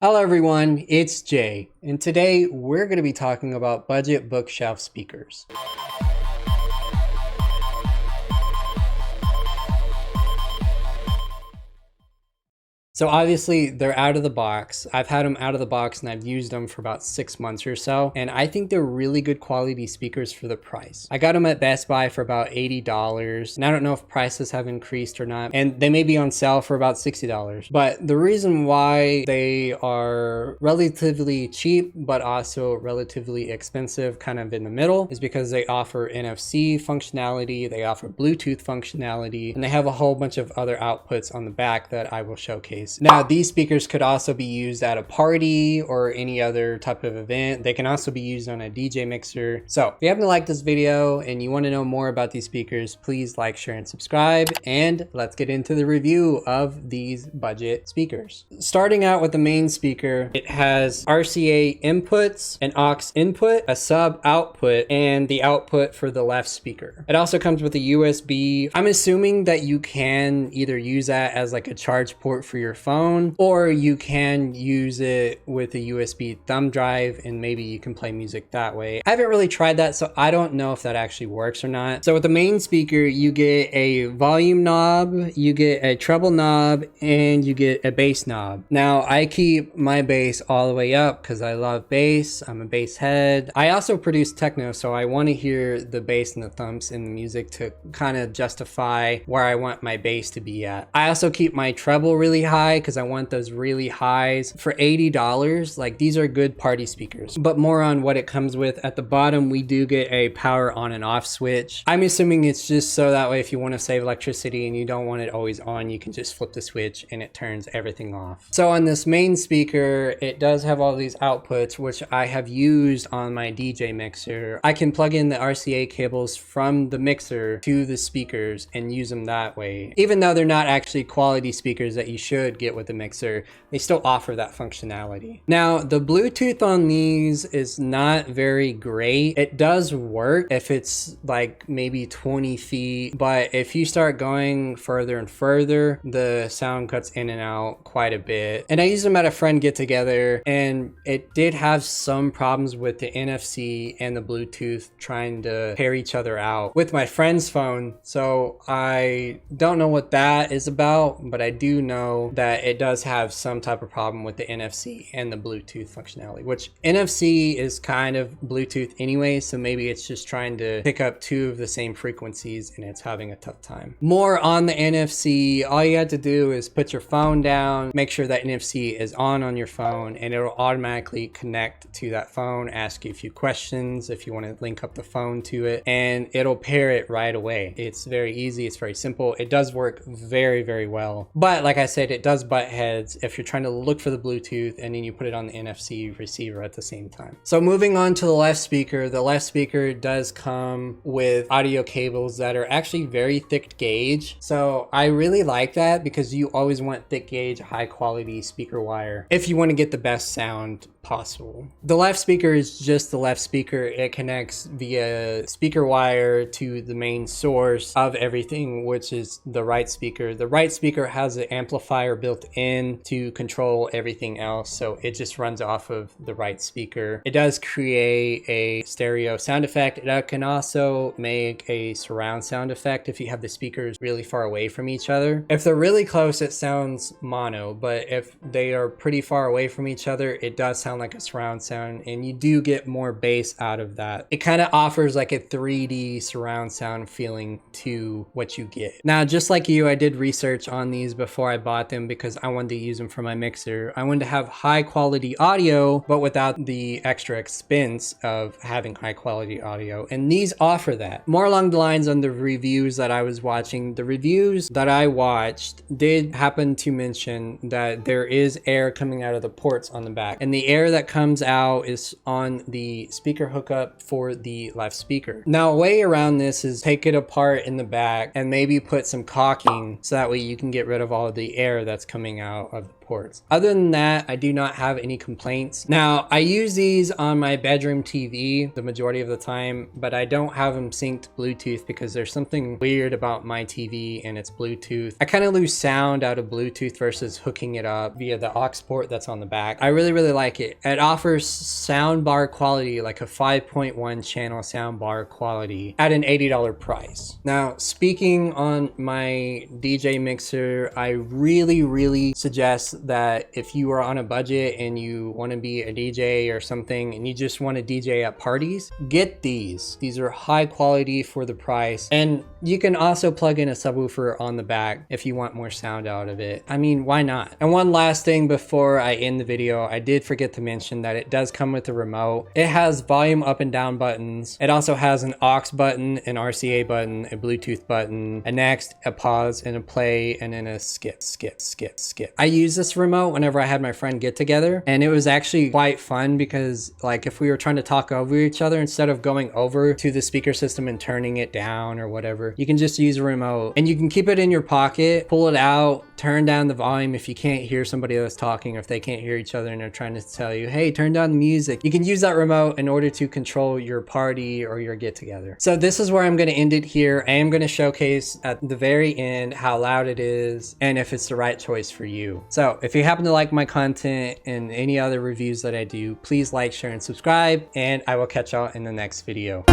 Hello everyone, it's Jay, and today we're going to be talking about budget bookshelf speakers. So obviously they're out of the box. I've had them out of the box and I've used them for about 6 months or so. And I think they're really good quality speakers for the price. I got them at Best Buy for about $80. And I don't know if prices have increased or not. And they may be on sale for about $60. But the reason why they are relatively cheap, but also relatively expensive, kind of in the middle, is because they offer NFC functionality, they offer Bluetooth functionality, and they have a whole bunch of other outputs on the back that I will showcase. Now, these speakers could also be used at a party or any other type of event. They can also be used on a DJ mixer. So if you happen to like this video and you want to know more about these speakers, please like, share, and subscribe. And let's get into the review of these budget speakers. Starting out with the main speaker, it has RCA inputs, an aux input, a sub output, and the output for the left speaker. It also comes with a USB. I'm assuming that you can either use that as like a charge port for your phone, or you can use it with a USB thumb drive and maybe you can play music that way. I haven't really tried that, so I don't know if that actually works or not. So with the main speaker, you get a volume knob, you get a treble knob, and you get a bass knob. Now, I keep my bass all the way up because I love bass. I'm a bass head. I also produce techno, so I want to hear the bass and the thumps in the music to kind of justify where I want my bass to be at. I also keep my treble really high because I want those really highs. For $80, like, these are good party speakers. But more on what it comes with. At the bottom, we do get a power on and off switch. I'm assuming it's just so that way if you want to save electricity and you don't want it always on, you can just flip the switch and it turns everything off. So on this main speaker, it does have all these outputs, which I have used on my DJ mixer. I can plug in the RCA cables from the mixer to the speakers and use them that way. Even though they're not actually quality speakers that you should get with the mixer, they still offer that functionality. Now, the Bluetooth on these is not very great. It does work if it's like maybe 20 feet, but if you start going further and further, the sound cuts in and out quite a bit. And I used them at a friend get together, and it did have some problems with the NFC and the Bluetooth trying to pair each other out with my friend's phone. So I don't know what that is about, but I do know that it does have some type of problem with the NFC and the Bluetooth functionality, which NFC is kind of Bluetooth anyway, so maybe it's just trying to pick up two of the same frequencies and it's having a tough time. More on the NFC, all you have to do is put your phone down, make sure that NFC is on your phone, and it'll automatically connect to that phone, ask you a few questions if you want to link up the phone to it, and it'll pair it right away. It's very easy, it's very simple. It does work very, very well. But like I said, it does butt heads if you're trying to look for the Bluetooth and then you put it on the NFC receiver at the same time. So moving on to the left speaker does come with audio cables that are actually very thick gauge. So I really like that because you always want thick gauge, high quality speaker wire if you want to get the best sound possible. The left speaker is just the left speaker. It connects via speaker wire to the main source of everything, which is the right speaker. The right speaker has an amplifier built in to control everything else, so it just runs off of the right speaker. It does create a stereo sound effect. It can also make a surround sound effect if you have the speakers really far away from each other. If they're really close, it sounds mono, but if they are pretty far away from each other, it does sound like a surround sound, and you do get more bass out of that. It kind of offers like a 3D surround sound feeling to what you get. Now, just like you, I did research on these before I bought them because I wanted to use them for my mixer. I wanted to have high quality audio, but without the extra expense of having high quality audio, and these offer that. More along the lines on the reviews that I was watching, the reviews that I watched did happen to mention that there is air coming out of the ports on the back, and the air that comes out is on the speaker hookup for the left speaker. Now, a way around this is take it apart in the back and maybe put some caulking so that way you can get rid of all of the air that's coming out of the ports. Other than that, I do not have any complaints. Now, I use these on my bedroom TV the majority of the time, but I don't have them synced Bluetooth because there's something weird about my TV and its Bluetooth. I kind of lose sound out of Bluetooth versus hooking it up via the aux port that's on the back. I really like it. It offers soundbar quality, like a 5.1 channel soundbar quality at an $80 price. Now, speaking on my DJ mixer, I really suggest that if you are on a budget and you want to be a DJ or something and you just want to DJ at parties, get these. These are high quality for the price, and you can also plug in a subwoofer on the back if you want more sound out of it. I mean, why not? And one last thing before I end the video, I did forget to mention that it does come with a remote. It has volume up and down buttons. It also has an aux button, an RCA button, a Bluetooth button, a next, a pause, and a play, and then a skip. I use this remote whenever I had my friend get together, and it was actually quite fun because, like, if we were trying to talk over each other, instead of going over to the speaker system and turning it down or whatever, you can just use a remote and you can keep it in your pocket, pull it out, turn down the volume if you can't hear somebody that's talking, or if they can't hear each other and they're trying to tell you, hey, turn down the music. You can use that remote in order to control your party or your get together. So this is where I'm going to end it here. I am going to showcase at the very end how loud it is and if it's the right choice for you. So if you happen to like my content and any other reviews that I do, please like, share, and subscribe, and I will catch y'all in the next video.